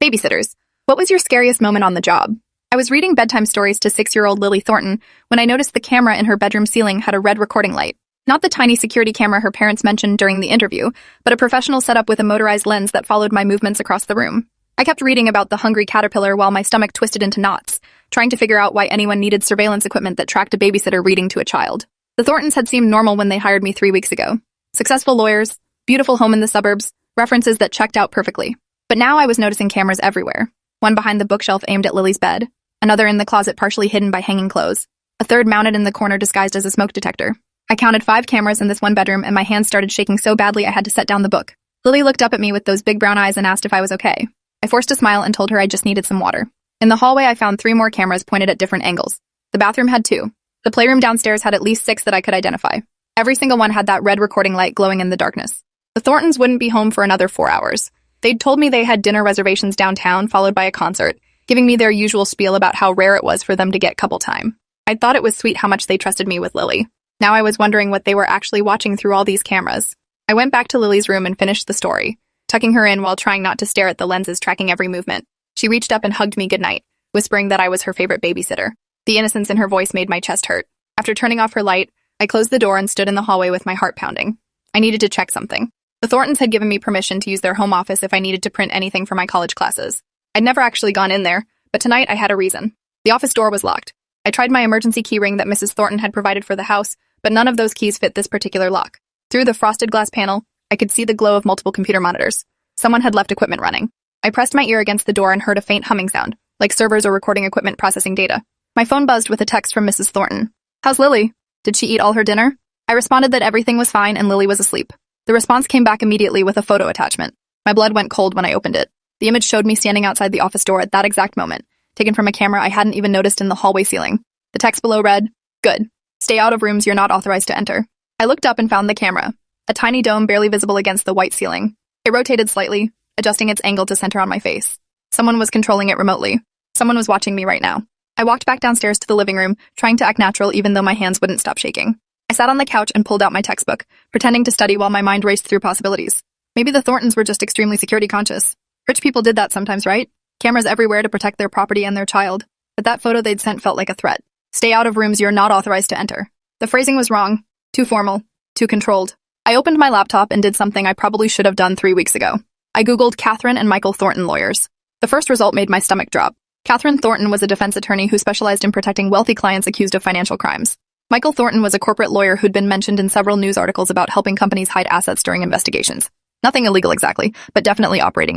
Babysitters, what was your scariest moment on the job? I was reading bedtime stories to 6-year-old Lily Thornton when I noticed the camera in her bedroom ceiling had a red recording light. Not the tiny security camera her parents mentioned during the interview, but a professional setup with a motorized lens that followed my movements across the room. I kept reading about the hungry caterpillar while my stomach twisted into knots, trying to figure out why anyone needed surveillance equipment that tracked a babysitter reading to a child. The Thorntons had seemed normal when they hired me 3 weeks ago. Successful lawyers, beautiful home in the suburbs, references that checked out perfectly. But now I was noticing cameras everywhere. One behind the bookshelf aimed at Lily's bed, another in the closet partially hidden by hanging clothes, a third mounted in the corner disguised as a smoke detector. I counted 5 cameras in this one bedroom and my hands started shaking so badly I had to set down the book. Lily looked up at me with those big brown eyes and asked if I was okay. I forced a smile and told her I just needed some water. In the hallway I found 3 more cameras pointed at different angles. The bathroom had 2. The playroom downstairs had at least 6 that I could identify. Every single one had that red recording light glowing in the darkness. The Thorntons wouldn't be home for another 4 hours. They'd told me they had dinner reservations downtown followed by a concert, giving me their usual spiel about how rare it was for them to get couple time. I thought it was sweet how much they trusted me with Lily. Now I was wondering what they were actually watching through all these cameras. I went back to Lily's room and finished the story, tucking her in while trying not to stare at the lenses tracking every movement. She reached up and hugged me goodnight, whispering that I was her favorite babysitter. The innocence in her voice made my chest hurt. After turning off her light, I closed the door and stood in the hallway with my heart pounding. I needed to check something. The Thorntons had given me permission to use their home office if I needed to print anything for my college classes. I'd never actually gone in there, but tonight I had a reason. The office door was locked. I tried my emergency key ring that Mrs. Thornton had provided for the house, but none of those keys fit this particular lock. Through the frosted glass panel, I could see the glow of multiple computer monitors. Someone had left equipment running. I pressed my ear against the door and heard a faint humming sound, like servers or recording equipment processing data. My phone buzzed with a text from Mrs. Thornton. "How's Lily? Did she eat all her dinner?" I responded that everything was fine and Lily was asleep. The response came back immediately with a photo attachment. My blood went cold when I opened it. The image showed me standing outside the office door at that exact moment, taken from a camera I hadn't even noticed in the hallway ceiling. The text below read, "Good. Stay out of rooms you're not authorized to enter." I looked up and found the camera, a tiny dome barely visible against the white ceiling. It rotated slightly, adjusting its angle to center on my face. Someone was controlling it remotely. Someone was watching me right now. I walked back downstairs to the living room, trying to act natural even though my hands wouldn't stop shaking. I sat on the couch and pulled out my textbook, pretending to study while my mind raced through possibilities. Maybe the Thorntons were just extremely security conscious. Rich people did that sometimes, right? Cameras everywhere to protect their property and their child. But that photo they'd sent felt like a threat. Stay out of rooms you're not authorized to enter. The phrasing was wrong, too formal, too controlled. I opened my laptop and did something I probably should have done 3 weeks ago. I Googled Catherine and Michael Thornton lawyers. The first result made my stomach drop. Catherine Thornton was a defense attorney who specialized in protecting wealthy clients accused of financial crimes. Michael Thornton was a corporate lawyer who'd been mentioned in several news articles about helping companies hide assets during investigations. Nothing illegal exactly, but definitely operating in